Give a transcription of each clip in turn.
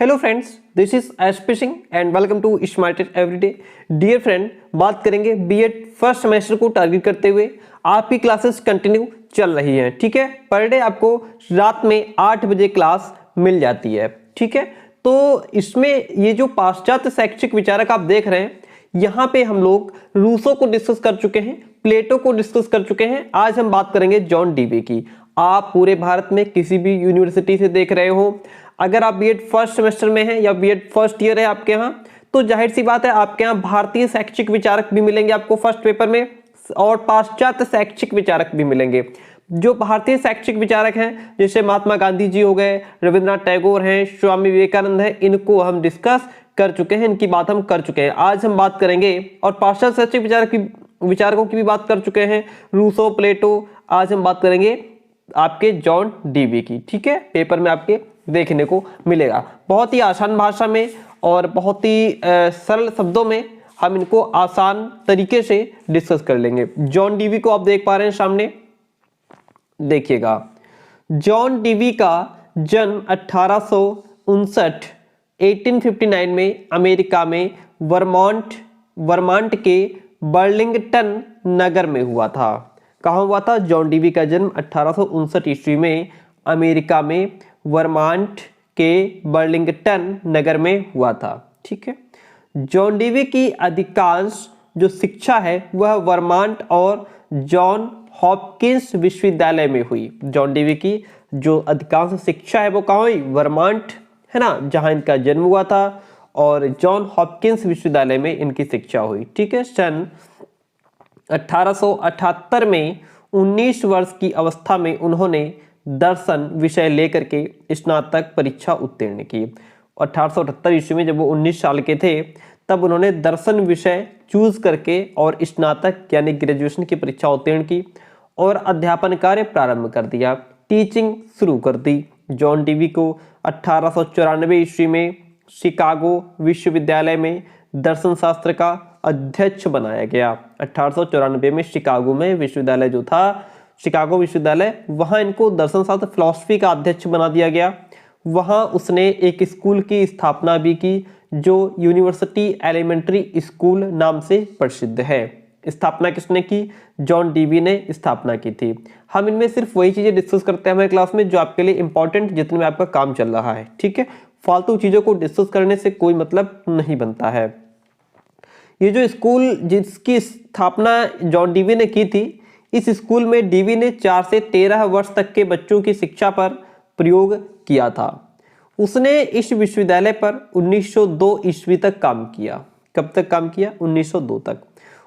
Hello friends, this is SP Singh and welcome to smartest everyday. Dear friend, बात करेंगे BEd first semester को target करते हुए आपकी क्लासेस कंटिन्यू चल रही हैं। ठीक है, पर डे आपको रात में 8 बजे क्लास मिल जाती है। ठीक है, तो इसमें ये जो पाश्चात्य शैक्षिक विचारक आप देख रहे हैं, यहाँ पे हम लोग रूसो को डिस्कस कर चुके हैं, प्लेटो को डिस्कस कर चुके हैं। आज हम बात करेंगे जॉन डीवी की। आप पूरे भारत में किसी भी यूनिवर्सिटी से देख रहे हो, अगर आप बीएड फर्स्ट सेमेस्टर में हैं या बीएड फर्स्ट ईयर है आपके यहाँ, तो जाहिर सी बात है आपके यहाँ भारतीय शैक्षिक विचारक भी मिलेंगे आपको फर्स्ट पेपर में, और पाश्चात्य शैक्षिक विचारक भी मिलेंगे। जो भारतीय शैक्षिक विचारक हैं, जैसे महात्मा गांधी जी हो गए, रविंद्रनाथ टैगोर हैं, स्वामी विवेकानंद है, इनको हम डिस्कस कर चुके हैं, इनकी बात हम कर चुके हैं। आज हम बात करेंगे, और पाश्चात्य शैक्षिक विचारकों की भी बात कर चुके हैं, रूसो, प्लेटो। आज हम बात करेंगे आपके जॉन डीवी की। ठीक है, पेपर में आपके देखने को मिलेगा। बहुत ही आसान भाषा में और बहुत ही सरल शब्दों में हम इनको आसान तरीके से डिस्कस कर लेंगे। जॉन डीवी को आप देख पा रहे हैं सामने, देखिएगा। जॉन डीवी का जन्म 1859 में अमेरिका में वर्मांट के बर्लिंगटन नगर में हुआ था। कहाँ हुआ था? जॉन डीवी का जन्म 1859 ईस्वी में अमेरिका में वर्मांट के बर्लिंगटन नगर में हुआ था। ठीक है, जॉन डीवी की अधिकांश जो शिक्षा है वह वर्मांट और जॉन हॉपकिंस विश्वविद्यालय में हुई। जॉन डीवी की जो अधिकांश शिक्षा है वो कहाँ हुई? वर्मांट है ना, जहां इनका जन्म हुआ था, और जॉन हॉपकिंस विश्वविद्यालय में इनकी शिक्षा हुई। ठीक है, सन 1878 में 19 वर्ष की अवस्था में उन्होंने दर्शन विषय लेकर के स्नातक परीक्षा उत्तीर्ण की। 1878 ईस्वी में जब वो 19 साल के थे, तब उन्होंने दर्शन विषय चूज करके और स्नातक यानी ग्रेजुएशन की परीक्षा उत्तीर्ण की और अध्यापन कार्य प्रारंभ कर दिया, टीचिंग शुरू कर दी। जॉन डीवी को 1894 ईस्वी में शिकागो विश्वविद्यालय में दर्शन शास्त्र का अध्यक्ष बनाया गया। 1894 में शिकागो में विश्वविद्यालय जो था, शिकागो विश्वविद्यालय, वहां इनको दर्शन शास्त्र फिलॉसफी का अध्यक्ष बना दिया गया। वहां उसने एक स्कूल की स्थापना भी की जो यूनिवर्सिटी एलिमेंट्री स्कूल नाम से प्रसिद्ध है। स्थापना किसने की? जॉन डीवी ने स्थापना की थी। हम इनमें सिर्फ वही चीजें डिस्कस करते हैं हमारे क्लास में जो आपके लिए इंपॉर्टेंट, जितने में आपका काम चल रहा है। ठीक है, फालतू चीजों को डिस्कस करने से कोई मतलब नहीं बनता है। ये जो स्कूल जिसकी स्थापना जॉन डीवी ने की थी, इस स्कूल में डीवी ने 4 से 13 वर्ष तक के बच्चों की शिक्षा पर प्रयोग किया था। उसने इस विश्वविद्यालय पर 1902 ईस्वी तक काम किया। कब तक काम किया? 1902 तक।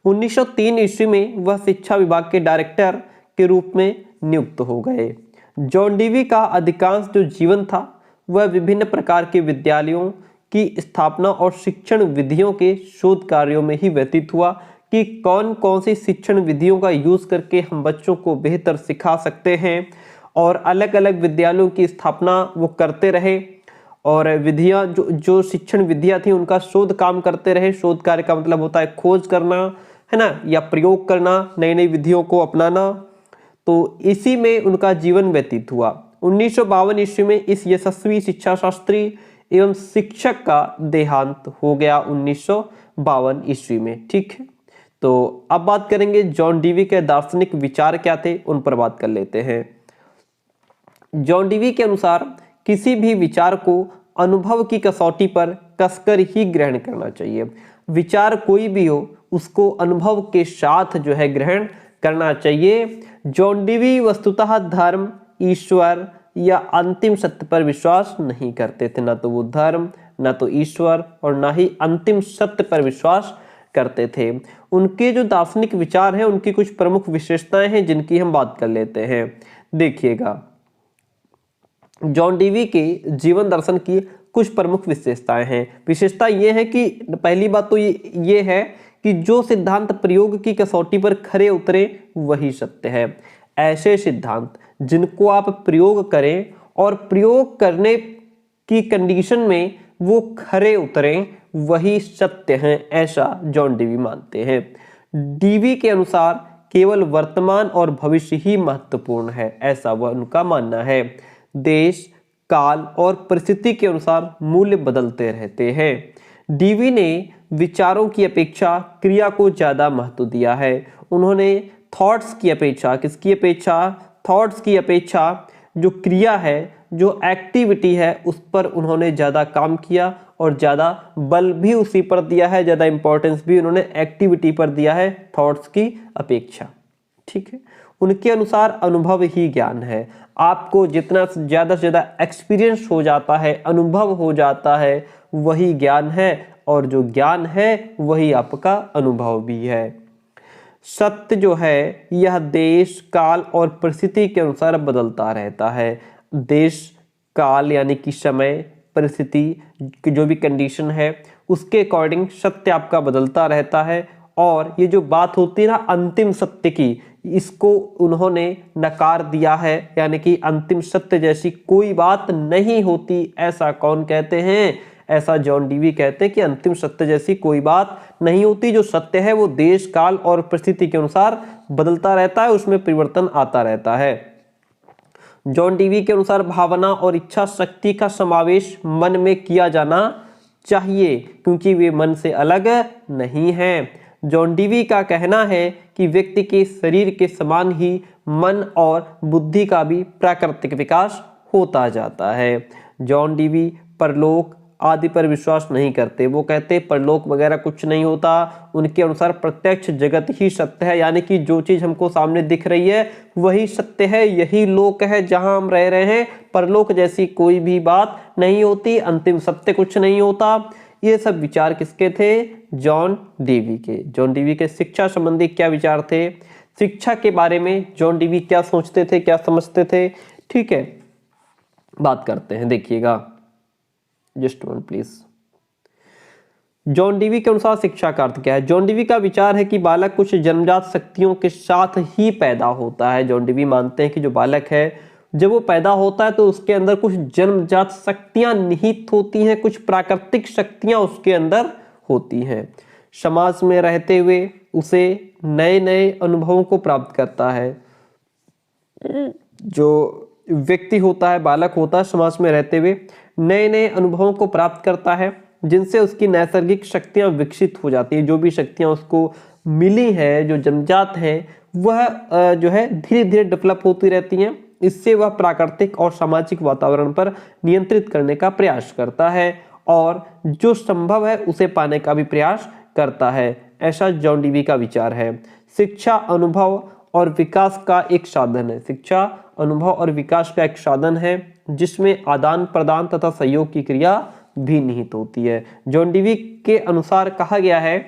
1903 ईस्वी में वह शिक्षा विभाग के डायरेक्टर के रूप में नियुक्त हो गए। जॉन डीवी का अधिकांश जो जीवन था वह विभिन्न प्रकार के विद्यालयों की स्थापना और शिक्षण विधियों के शोध कार्यों में ही व्यतीत हुआ कि कौन कौन सी शिक्षण विधियों का यूज करके हम बच्चों को बेहतर सिखा सकते हैं, और अलग अलग विद्यालयों की स्थापना वो करते रहे, और विधियां जो शिक्षण विधियां थी उनका शोध काम करते रहे। शोध कार्य का मतलब होता है खोज करना, है ना, या प्रयोग करना, नई नई विधियों को अपनाना। तो इसी में उनका जीवन व्यतीत हुआ। 1952 ईस्वी में इस यशस्वी शिक्षा शास्त्री एवं शिक्षक का देहांत हो गया, 1952 ईस्वी में। ठीक है, तो अब बात करेंगे जॉन डीवी के दार्शनिक विचार क्या थे, उन पर बात कर लेते हैं। जॉन डीवी के अनुसार किसी भी विचार को अनुभव की कसौटी पर कसकर ही ग्रहण करना चाहिए। विचार कोई भी हो, उसको अनुभव के साथ जो है ग्रहण करना चाहिए। जॉन डीवी वस्तुतः धर्म, ईश्वर या अंतिम सत्य पर विश्वास नहीं करते थे। ना तो वो धर्म, ना तो ईश्वर, और ना ही अंतिम सत्य पर विश्वास करते थे। उनके जो दार्शनिक विचार हैं, उनकी कुछ प्रमुख विशेषताएं हैं जिनकी हम बात कर लेते हैं। देखिएगा, जॉन डीवी के जीवन दर्शन की कुछ प्रमुख विशेषताएं हैं। विशेषता ये है कि पहली बात तो ये है कि जो सिद्धांत प्रयोग की कसौटी पर खरे उतरे वही सत्य है। ऐसे सिद्धांत जिनको आप प्रयोग करें और प्रयोग करने की कंडीशन में वो खरे उतरें वही सत्य हैं, ऐसा जॉन डीवी मानते हैं। डीवी के अनुसार केवल वर्तमान और भविष्य ही महत्वपूर्ण है, ऐसा वह उनका मानना है। देश, काल और परिस्थिति के अनुसार मूल्य बदलते रहते हैं। डीवी ने विचारों की अपेक्षा क्रिया को ज़्यादा महत्व दिया है। उन्होंने थॉट्स की अपेक्षा, किसकी अपेक्षा? थॉट्स की अपेक्षा जो क्रिया है, जो एक्टिविटी है, उस पर उन्होंने ज़्यादा काम किया और ज़्यादा बल भी उसी पर दिया है, ज़्यादा इंपॉर्टेंस भी उन्होंने एक्टिविटी पर दिया है थॉट्स की अपेक्षा। ठीक है, उनके अनुसार अनुभव ही ज्ञान है। आपको जितना ज़्यादा से ज़्यादा एक्सपीरियंस हो जाता है, अनुभव हो जाता है, वही ज्ञान है, और जो ज्ञान है वही आपका अनुभव भी है। सत्य जो है यह देश, काल और परिस्थिति के अनुसार बदलता रहता है। देश, काल यानी कि समय, परिस्थिति की जो भी कंडीशन है उसके अकॉर्डिंग सत्य आपका बदलता रहता है। और ये जो बात होती है ना अंतिम सत्य की, इसको उन्होंने नकार दिया है, यानी कि अंतिम सत्य जैसी कोई बात नहीं होती। ऐसा कौन कहते हैं? ऐसा जॉन डीवी कहते हैं कि अंतिम सत्य जैसी कोई बात नहीं होती। जो सत्य है वो देश, काल और परिस्थिति के अनुसार बदलता रहता है, उसमें परिवर्तन आता रहता है। जॉन डीवी के अनुसार भावना और इच्छा शक्ति का समावेश मन में किया जाना चाहिए, क्योंकि वे मन से अलग नहीं हैं। जॉन डीवी का कहना है कि व्यक्ति के शरीर के समान ही मन और बुद्धि का भी प्राकृतिक विकास होता जाता है। जॉन डीवी परलोक आदि पर विश्वास नहीं करते। वो कहते परलोक वगैरह कुछ नहीं होता। उनके अनुसार प्रत्यक्ष जगत ही सत्य है, यानी कि जो चीज़ हमको सामने दिख रही है वही सत्य है, यही लोक है जहां हम रह रहे हैं। परलोक जैसी कोई भी बात नहीं होती, अंतिम सत्य कुछ नहीं होता। ये सब विचार किसके थे? जॉन डीवी के। जॉन डीवी के शिक्षा संबंधी क्या विचार थे? शिक्षा के बारे में जॉन डीवी क्या सोचते थे, क्या समझते थे? ठीक है, बात करते हैं, देखिएगा, just one please. John Dewey के अनुसार शिक्षा का अर्थ क्या है? जॉन डीवी का विचार है कि बालक कुछ जन्मजात शक्तियों के साथ ही पैदा होता है। जॉन डीवी मानते हैं कि जो बालक है जब वो पैदा होता है तो उसके अंदर कुछ जन्मजात शक्तियां निहित होती हैं, कुछ प्राकृतिक शक्तियां उसके अंदर होती हैं। समाज में रहते हुए उसे नए नए अनुभवों को प्राप्त करता है। जो व्यक्ति होता है, बालक होता है, समाज में रहते हुए नए नए अनुभवों को प्राप्त करता है, जिनसे उसकी नैसर्गिक शक्तियां विकसित हो जाती है। जो भी शक्तियां उसको मिली है, जो जन्मजात है, वह जो है धीरे धीरे डेवलप होती रहती हैं। इससे वह प्राकृतिक और सामाजिक वातावरण पर नियंत्रित करने का प्रयास करता है और जो संभव है उसे पाने का भी प्रयास करता है। ऐसा जॉन डीवी का विचार है। शिक्षा अनुभव और विकास का एक साधन है। शिक्षा अनुभव और विकास का एक साधन है जिसमें आदान प्रदान तथा सहयोग की क्रिया भी निहित होती है। जॉन डीवी के अनुसार कहा गया है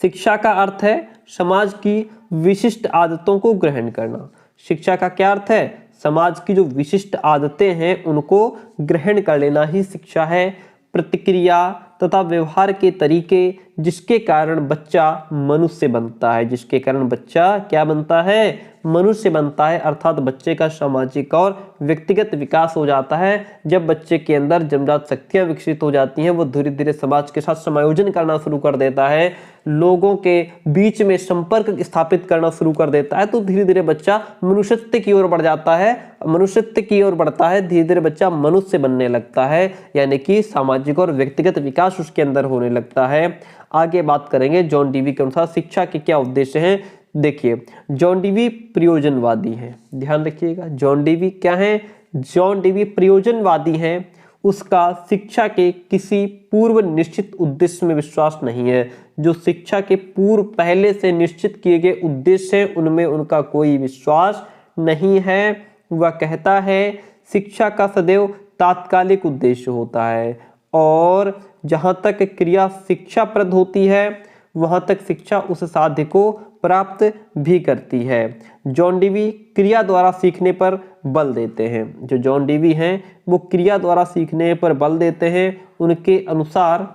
शिक्षा का अर्थ है समाज की विशिष्ट आदतों को ग्रहण करना। शिक्षा का क्या अर्थ है? समाज की जो विशिष्ट आदतें हैं उनको ग्रहण कर लेना ही शिक्षा है। प्रतिक्रिया तथा व्यवहार के तरीके जिसके कारण बच्चा मनुष्य बनता है, जिसके कारण बच्चा क्या बनता है? मनुष्य बनता है। अर्थात बच्चे का सामाजिक और व्यक्तिगत विकास हो जाता है। जब बच्चे के अंदर जन्मजात शक्तियां विकसित हो जाती हैं, वो धीरे धीरे समाज के साथ समायोजन करना शुरू कर देता है, लोगों के बीच में संपर्क स्थापित करना शुरू कर देता है, तो धीरे धीरे बच्चा मनुष्यत्व की ओर बढ़ जाता है। मनुष्यत्व की ओर बढ़ता है, धीरे धीरे बच्चा मनुष्य बनने लगता है, यानी कि सामाजिक और व्यक्तिगत विकास उसके अंदर होने लगता है। आगे बात करेंगे जॉन डीवी के अनुसार शिक्षा के क्या उद्देश्य हैं। देखिए, जॉन डीवी प्रयोजनवादी हैं। ध्यान रखिएगा, जॉन डीवी क्या है? जॉन डीवी प्रयोजनवादी हैं। उसका शिक्षा के किसी पूर्व निश्चित उद्देश्य में विश्वास नहीं है। जो शिक्षा के पूर्व पहले से निश्चित किए गए उद्देश्य हैं उनमें उनका कोई विश्वास नहीं है। वह कहता है शिक्षा का सदैव तात्कालिक उद्देश्य होता है और जहाँ तक क्रिया शिक्षाप्रद होती है वहाँ तक शिक्षा उस साध्य को प्राप्त भी करती है। जॉन डीवी क्रिया द्वारा सीखने पर बल देते हैं। जो जॉन डीवी हैं वो क्रिया द्वारा सीखने पर बल देते हैं। उनके अनुसार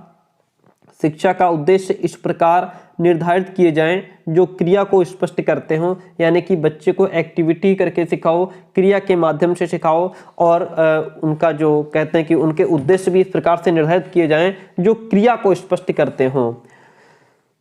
शिक्षा का उद्देश्य इस प्रकार निर्धारित किए जाएं जो क्रिया को स्पष्ट करते हों, यानी कि बच्चे को एक्टिविटी करके सिखाओ, क्रिया के माध्यम से सिखाओ और उनका जो कहते हैं कि उनके उद्देश्य भी इस प्रकार से निर्धारित किए जाएं जो क्रिया को स्पष्ट करते हों।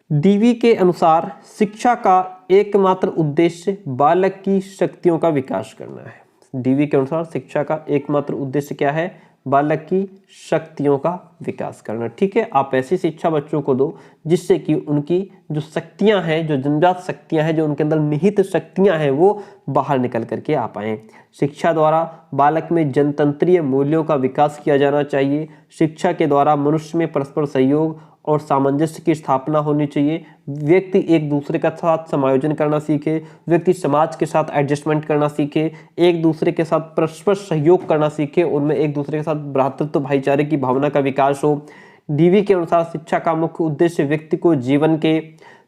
डीवी के अनुसार शिक्षा का एकमात्र उद्देश्य बालक की शक्तियों का विकास करना है। डीवी के अनुसार शिक्षा का एकमात्र उद्देश्य क्या है? बालक की शक्तियों का विकास करना। ठीक है, आप ऐसी शिक्षा बच्चों को दो जिससे कि उनकी जो शक्तियां हैं, जो जन्मजात शक्तियां हैं, जो उनके अंदर निहित शक्तियां हैं, वो बाहर निकल करके आ पाएं। शिक्षा द्वारा बालक में जनतंत्रीय मूल्यों का विकास किया जाना चाहिए। शिक्षा के द्वारा मनुष्य में परस्पर सहयोग और सामंजस्य की स्थापना होनी चाहिए। व्यक्ति एक दूसरे के साथ समायोजन करना सीखे, व्यक्ति समाज के साथ एडजस्टमेंट करना सीखे, एक दूसरे के साथ परस्पर सहयोग करना सीखे, उनमें एक दूसरे के साथ भ्रातृत्व भाईचारे की भावना का विकास हो। डीवी के अनुसार शिक्षा का मुख्य उद्देश्य व्यक्ति को जीवन के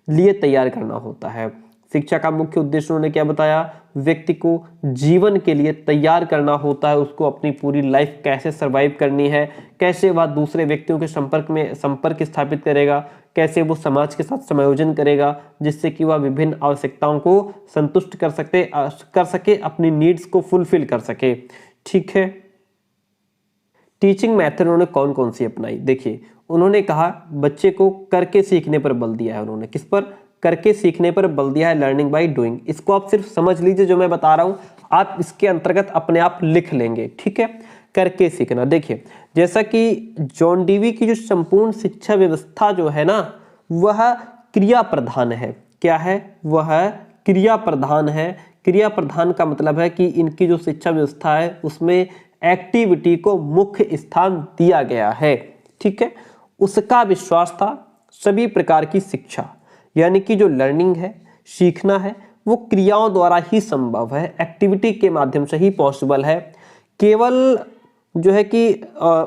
लिए तैयार करना होता है। शिक्षा का मुख्य उद्देश्य उन्होंने क्या बताया? व्यक्ति को जीवन के लिए तैयार करना होता है, उसको अपनी पूरी लाइफ कैसे सरवाइव करनी है, कैसे वह दूसरे व्यक्तियों के संपर्क स्थापित करेगा, कैसे वो समाज के साथ समायोजन करेगा, जिससे कि वह विभिन्न आवश्यकताओं को संतुष्ट कर सके, अपनी नीड्स को फुलफिल कर सके। ठीक है, टीचिंग मेथड उन्होंने कौन कौन सी अपनाई? देखिए, उन्होंने कहा बच्चे को करके सीखने पर बल दिया है। उन्होंने किस पर? करके सीखने पर बल दिया है, लर्निंग बाय डूइंग। इसको आप सिर्फ समझ लीजिए, जो मैं बता रहा हूं आप इसके अंतर्गत अपने आप लिख लेंगे। ठीक है, करके सीखना। देखिए, जैसा कि जॉन डीवी की जो संपूर्ण शिक्षा व्यवस्था जो है ना, वह क्रिया प्रधान है। क्या है? वह क्रिया प्रधान है। क्रिया प्रधान का मतलब है कि इनकी जो शिक्षा व्यवस्था है उसमें एक्टिविटी को मुख्य स्थान दिया गया है। ठीक है, उसका विश्वास था सभी प्रकार की शिक्षा, यानी कि जो लर्निंग है, सीखना है, वो क्रियाओं द्वारा ही संभव है, एक्टिविटी के माध्यम से ही पॉसिबल है। केवल जो है कि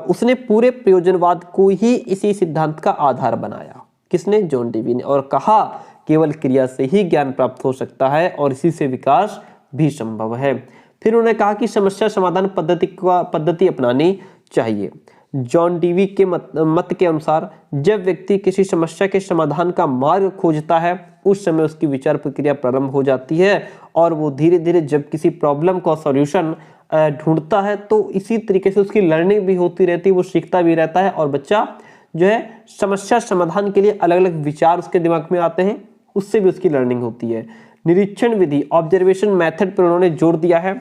उसने पूरे प्रयोजनवाद को ही इसी सिद्धांत का आधार बनाया। किसने? जॉन डीवी ने। और कहा केवल क्रिया से ही ज्ञान प्राप्त हो सकता है और इसी से विकास भी संभव है। फिर उन्होंने कहा कि समस्या समाधान पद्धति अपनानी चाहिए। जॉन डीवी के मत के अनुसार जब व्यक्ति किसी समस्या के समाधान का मार्ग खोजता है, उस समय उसकी विचार प्रक्रिया प्रारंभ हो जाती है और वो धीरे धीरे जब किसी प्रॉब्लम का सॉल्यूशन ढूंढता है तो इसी तरीके से उसकी लर्निंग भी होती रहती है, वो सीखता भी रहता है और बच्चा जो है समस्या समाधान के लिए अलग अलग विचार उसके दिमाग में आते हैं, उससे भी उसकी लर्निंग होती है। निरीक्षण विधि, ऑब्जर्वेशन मेथड पर उन्होंने जोर दिया है।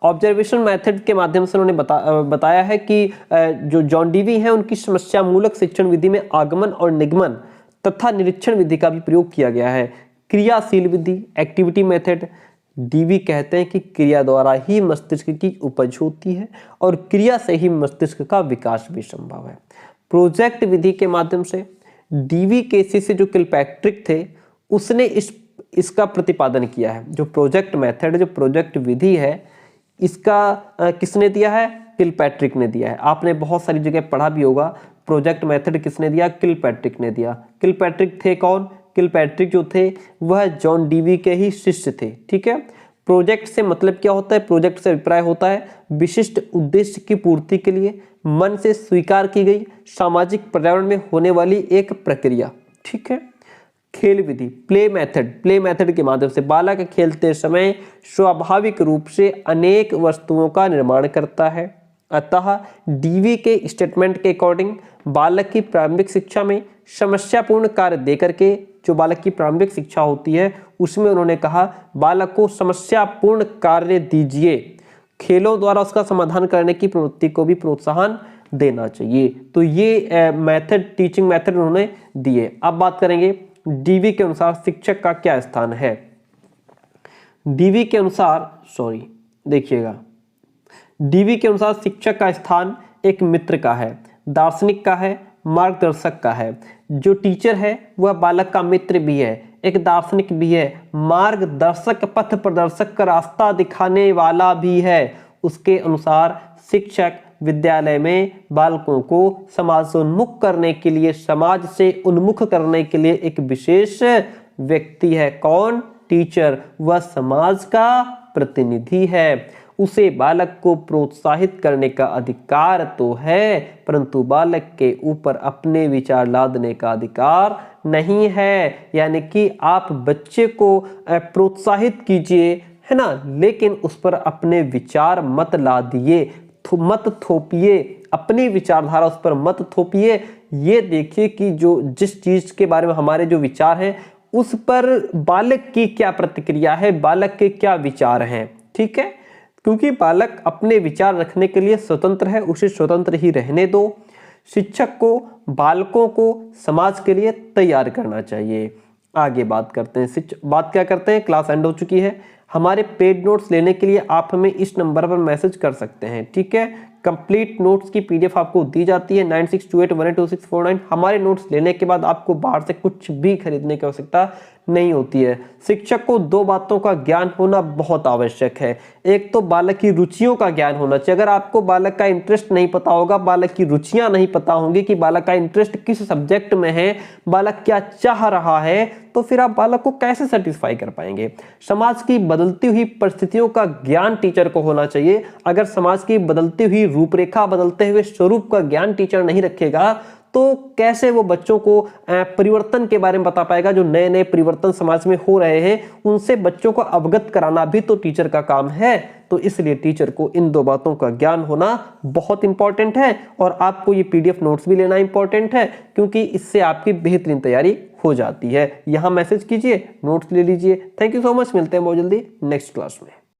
ऑब्जर्वेशन मेथड के माध्यम से उन्होंने बताया है कि जो जॉन डीवी हैं उनकी समस्या मूलक शिक्षण विधि में आगमन और निगमन तथा निरीक्षण विधि का भी प्रयोग किया गया है। क्रियाशील विधि, एक्टिविटी मेथड, डीवी कहते हैं कि क्रिया द्वारा ही मस्तिष्क की उपज होती है और क्रिया से ही मस्तिष्क का विकास भी संभव है। प्रोजेक्ट विधि के माध्यम से डीवी के शिष्य जो किलपैट्रिक थे उसने इसका प्रतिपादन किया है। जो प्रोजेक्ट मेथड, जो प्रोजेक्ट विधि है, इसका किसने दिया है? किलपैट्रिक ने दिया है। आपने बहुत सारी जगह पढ़ा भी होगा, प्रोजेक्ट मेथड किसने दिया? किलपैट्रिक ने दिया। किलपैट्रिक थे कौन? किलपैट्रिक जो थे वह जॉन डीवी के ही शिष्य थे। ठीक है, प्रोजेक्ट से मतलब क्या होता है? प्रोजेक्ट से अभिप्राय होता है विशिष्ट उद्देश्य की पूर्ति के लिए मन से स्वीकार की गई सामाजिक पर्यावरण में होने वाली एक प्रक्रिया। ठीक है, खेल विधि, प्ले मेथड के माध्यम से बालक खेलते समय स्वाभाविक रूप से अनेक वस्तुओं का निर्माण करता है। अतः डीवी के स्टेटमेंट के अकॉर्डिंग बालक की प्रारंभिक शिक्षा में समस्यापूर्ण कार्य देकर के, जो बालक की प्रारंभिक शिक्षा होती है उसमें उन्होंने कहा बालक को समस्यापूर्ण कार्य दीजिए, खेलों द्वारा उसका समाधान करने की प्रवृत्ति को भी प्रोत्साहन देना चाहिए। तो ये मेथड, टीचिंग मेथड उन्होंने दिए। अब बात करेंगे डीवी के अनुसार शिक्षक का क्या स्थान है। डीवी के अनुसार देखिएगा, डीवी के अनुसार शिक्षक का स्थान एक मित्र का है, दार्शनिक का है, मार्गदर्शक का है। जो टीचर है वह बालक का मित्र भी है, एक दार्शनिक भी है, मार्गदर्शक, पथ प्रदर्शक का रास्ता दिखाने वाला भी है। उसके अनुसार शिक्षक विद्यालय में बालकों को समाजोन्मुख करने के लिए, समाज से उन्मुख करने के लिए एक विशेष व्यक्ति है। कौन? टीचर। वह समाज का प्रतिनिधि है। उसे बालक को प्रोत्साहित करने का अधिकार तो है, परंतु बालक के ऊपर अपने विचार लादने का अधिकार नहीं है। यानी कि आप बच्चे को प्रोत्साहित कीजिए, है ना, लेकिन उस पर अपने विचार मत लादिए, मत थोपिए, अपनी विचारधारा उस पर मत थोपिए। ये देखिए कि जो जिस चीज के बारे में हमारे जो विचार हैं उस पर बालक की क्या प्रतिक्रिया है, बालक के क्या विचार हैं। ठीक है, क्योंकि बालक अपने विचार रखने के लिए स्वतंत्र है, उसे स्वतंत्र ही रहने दो। शिक्षक को बालकों को समाज के लिए तैयार करना चाहिए। आगे बात करते हैं, बात क्या करते हैं, क्लास एंड हो चुकी है। हमारे पेड नोट्स लेने के लिए आप हमें इस नंबर पर मैसेज कर सकते हैं, ठीक है। कंप्लीट नोट्स की पीडीएफ आपको दी जाती है 9628182649। हमारे नोट्स लेने के बाद आपको बाहर से कुछ भी खरीदने की आवश्यकता नहीं होती है। शिक्षक को दो बातों का ज्ञान होना बहुत आवश्यक है। एक तो बालक की रुचियों का ज्ञान होना चाहिए। अगर आपको बालक का इंटरेस्ट नहीं पता होगा, बालक की रुचियां नहीं पता होंगी कि बालक का इंटरेस्ट किस सब्जेक्ट में है, बालक क्या चाह रहा है, तो फिर आप बालक को कैसे सेटिस्फाई कर पाएंगे। समाज की बदलती हुई परिस्थितियों का ज्ञान टीचर को होना चाहिए। अगर समाज की बदलती हुई रूपरेखा, बदलते हुए स्वरूप का ज्ञान टीचर नहीं रखेगा तो कैसे वो बच्चों को परिवर्तन के बारे में बता पाएगा। जो नए नए परिवर्तन समाज में हो रहे हैं उनसे बच्चों को अवगत कराना भी तो टीचर का काम है। तो इसलिए टीचर को इन दो बातों का ज्ञान होना बहुत इंपॉर्टेंट है। और आपको ये पीडीएफ नोट्स भी लेना इंपॉर्टेंट है, क्योंकि इससे आपकी बेहतरीन तैयारी हो जाती है। यहां मैसेज कीजिए, नोट्स ले लीजिए। थैंक यू सो मच, मिलते हैं बहुत जल्दी नेक्स्ट क्लास में।